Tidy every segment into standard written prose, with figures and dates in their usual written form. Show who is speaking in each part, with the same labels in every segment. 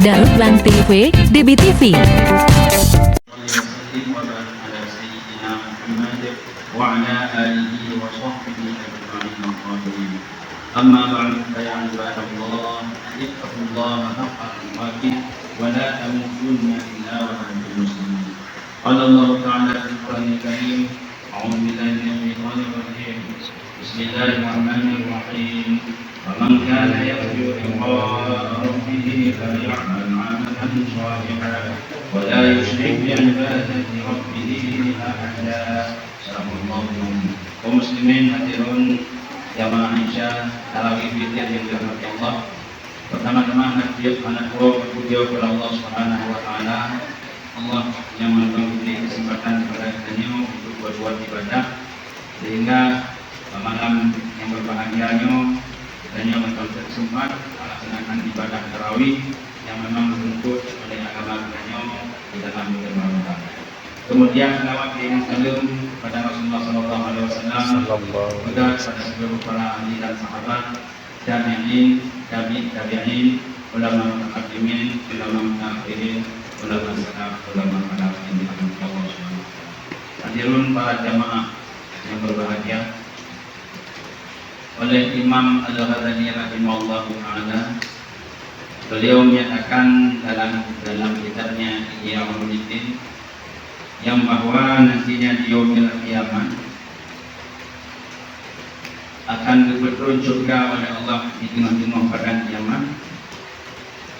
Speaker 1: Darutlan TV, DBTV.
Speaker 2: وعلى آله وصحبه أجمعين القائلين أما بعد فيا عباد الله اتقوا الله حق تقاته ولا تموتن إلا وأنتم مسلمون قال الله تعالى في القرآن الكريم أعوذ بالله من الشيطان الرجيم بسم الله الرحمن الرحيم ومن كان يرجو لقاء ربه فليعمل عملا صالحا ولا يشرك بعبادة ربه أحدا. Kaum muslimin hadirin jamaah Aisyah tarawih witir yang dirahmati Allah. Pertama-tama anak berpuji kepada Allah Subhanahu wa taala. Allah yang memberi kesempatan kepada kita untuk berbuat ibadah sehingga malam yang berbahagianya kita mendapat kesempatan melaksanakan ibadah tarawih yang memang menuntut oleh agama kita di dalam bulan Ramadan. Kemudian selawat yang salam pada Rasulullah SAW, juga pada seluruh para ahli dan sahabat, tabi'in, tabi'in, ulama mutaqaddimin, ulama mutaakhirin, ulama salaf, ulama khalaf yang dirahmati Allah Subhanahu. Hadirin para jamaah yang berbahagia, oleh Imam Al-Ghazali rahimahullahu taala, beliau menyatakan dalam kitabnya Ihya Ulumuddin yang bahwa nantinya di yaumil qiyamah akan diberterus surga oleh Allah di tengah-tengah padang kiamat.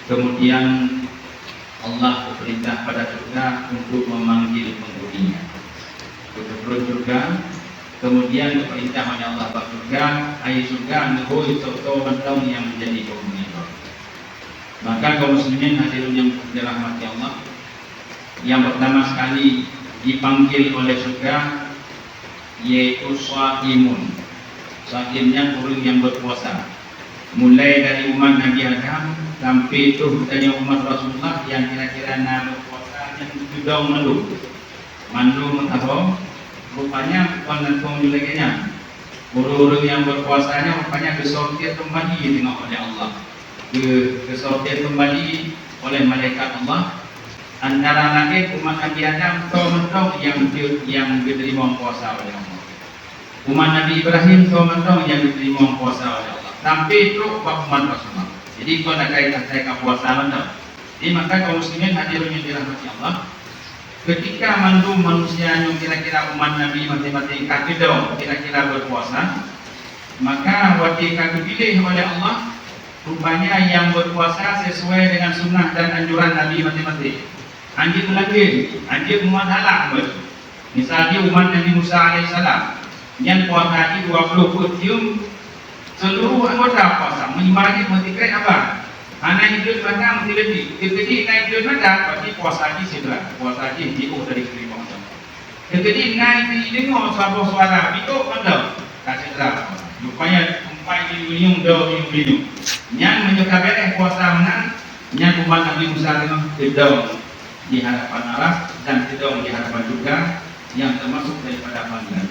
Speaker 2: Kemudian Allah berperintah pada surga untuk memanggil penghuninya. Diberterus surga, kemudian diperintah oleh Allah pada surga, ayat surga nuhul soto bentong yang menjadi penghuni. Maka kaum muslimin hadirin yang dirahmati Allah, yang pertama sekali dipanggil oleh surga yaitu shaimun. Shaimnya orang yang berpuasa, mulai dari umat Nabi Adam sampai itu hutanya umat Rasulullah yang kira-kira nalu puasa yang sudah mandu mentahau rupanya penentuan juleknya orang yang berpuasanya rupanya kesortir kembali dengan oleh Allah, kesortir kembali oleh malaikat Allah. Antara lain umat Nabi Adam mentong yang diterima puasa oleh Allah. Umat Nabi Ibrahim mentong yang diterima puasa oleh Allah. Sampai itu umat Rasulullah. Jadi kalau nak kaitan saya puasa mentong. Jadi maka kaum muslimin hadirin yang dirahmati Allah, ketika mandu manusia yang kira-kira umat Nabi mati-mati kaki dong kira-kira berpuasa, maka waktu kaki pilih oleh Allah rupanya yang berpuasa sesuai dengan sunnah dan anjuran Nabi mati-mati. Anjir melanggar, anjir umat halak. Misalnya umat Nabi Musa alaihissalam yang puasa di 20 kutium, seluruh anggota puasa menyembahkan mentikrai apa? Anak hidup maka mesti lebih. Ketika naik hidup maka pasti puasa di sebelah, puasa di dari kelima. Ketika naik di lima sabuk suara itu mana? Kasih terang. Rupanya umpai di minum minum. Yang menyukai puasa menang, yang umat Nabi Musa tidak di hadapan Allah dan tidak di hadapan juga yang termasuk daripada panggilan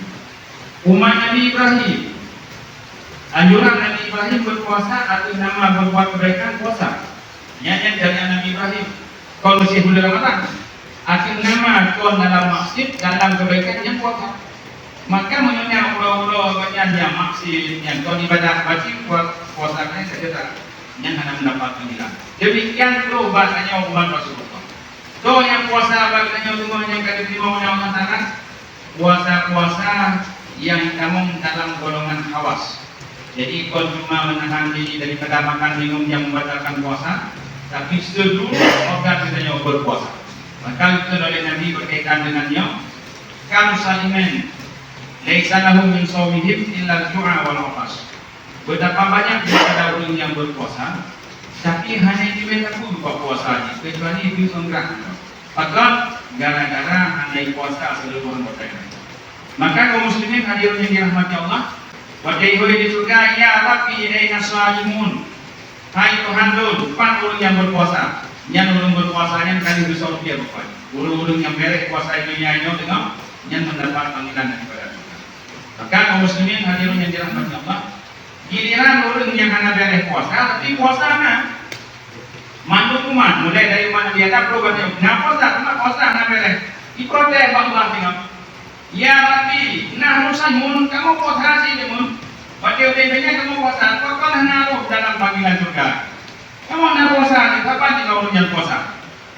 Speaker 2: umat Nabi Ibrahim. Anjuran Nabi Ibrahim berpuasa atas nama berbuat kebaikan puasa. Yang dari Nabi Ibrahim kalau masih bulan Ramadan atas nama tuan dalam maksud dalam kebaikan yang puasa. Maka menyonya Allah yang maksud yang tuan ibadah wajib puasanya saja yang akan mendapat panggilan. Demikian pula bahasanya umat Rasulullah. So yang puasa bagiannya semuanya yang diterima oleh Allah Taala, puasa-puasa yang kamu dalam golongan hawas. Jadi kau cuma menahan diri daripada makan minum yang membatalkan puasa, tapi seluruh organ kita berpuasa. Maka itu oleh Nabi berkaitan dengannya, kamu salimen, laisa lahum min shaumihim illa al-ju'a wal 'atas. Betapa banyak daripada orang yang berpuasa, tapi hanya diminta buka puasa kecuali itu menggerakkan. Maka gara-gara hanya puasa seluruh anggota. Maka kaum muslimin hadirin yang dirahmati Allah, wadai di surga ya Rabbi aina shaimun. Hai Tuhanku, depan orang yang berpuasa. Yang orang berpuasanya kali besar dia rupanya. Orang-orang yang merek puasa itu nyanyi dengan yang mendapat panggilan daripada Tuhan. Maka kaum muslimin hadirin yang dirahmati Allah, giliran orang yang hanya berek puasa, tapi puasa mana? Mandu umat mulai dari mana dia tak perlu kata kenapa puasa nak boleh diprotes Allah tengok ya Rabbi nah rusamun kamu puasa sih demun pada utamanya kamu puasa kau kan naruh dalam panggilan surga kamu nak puasa ni kapan kita urusan puasa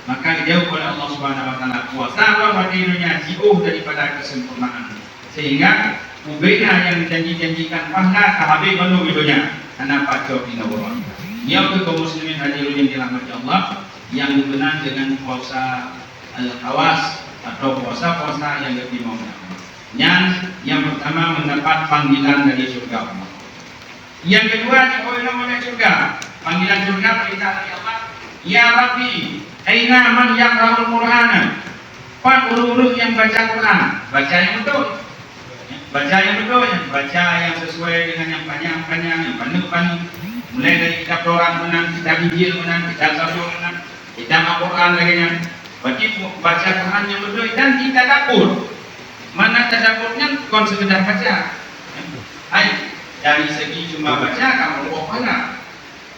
Speaker 2: maka dijawab oleh Allah Subhanahu Wa Taala puasa pada dunia jauh daripada kesempurnaan sehingga ubena yang janji-janjikan pahala kehabis penuh hidupnya anak pacok di neraka. Yang ke kaum muslimin hadirin yang dirahmati Allah yang berkenaan dengan puasa al-khawas atau puasa-puasa yang lebih mulia. Yang pertama mendapat panggilan dari surga Allah. Yang kedua dioleh oleh surga. Panggilan surga perintah dari Allah. Ya Rabbi, aina man yaqra'ul Qur'ana? Pak guru-guru yang baca Quran, baca yang betul. Baca yang betul, baca yang sesuai dengan yang panjang-panjang, yang panik-panik. Mulai dari kitab Taurat menang, kitab Injil menang, kitab Zabur menang, kitab Al-Quran lainnya. Berarti baca Quran yang betul dan kita tadabbur. Mana tadabburnya bukan sekedar baca. Dari segi cuma baca kamu pahala.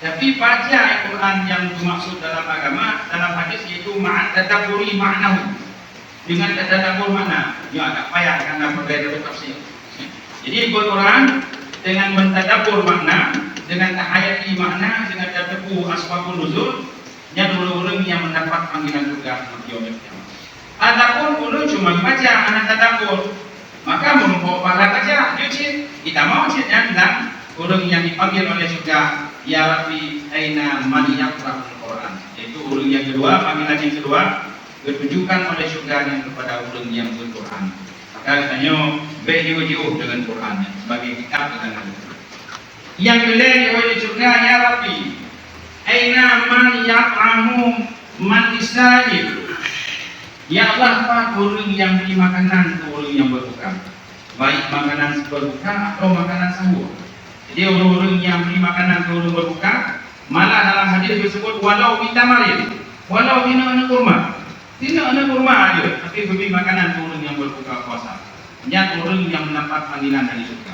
Speaker 2: Tapi baca Al-Quran yang dimaksud dalam agama, dalam hadis yaitu ma'at tadabburi ma'nahu. Dengan tadabbur makna, yang agak payah karena berbeda tafsir. Jadi Al-Quran dengan mentadabbur makna, dengan tahayati makna, dengan tadabbur asbabun nuzul, yang orang yang mendapat panggilan surga nanti yaumil qiyamah. Adapun ulun cuma baca anak tadabbur, maka membawa pahala baca, cuci. Kita mau cerita tentang orang yang dipanggil oleh surga, ya Rabbi aina man yaqra'ul Quran. Itu orang yang kedua, panggilan yang kedua, ditujukan oleh surga yang kepada orang yang berquran. Maka katanya berjauh-jauh dengan Quran sebagai kitab dengan yang kedua oleh surga, ya Rabbi aina man yaq'amu man istajib. Ya Allah, apa orang yang beri makanan ke orang yang berbuka, baik makanan berbuka atau makanan sahur. Jadi orang-orang yang beri makanan ke orang berbuka, malah dalam hadis disebut walau bitamarin, walau bina kurma. Tidak ada kurma aja, tapi beri makanan ke orang yang berbuka puasa. Hanya orang yang mendapat panggilan dari surga.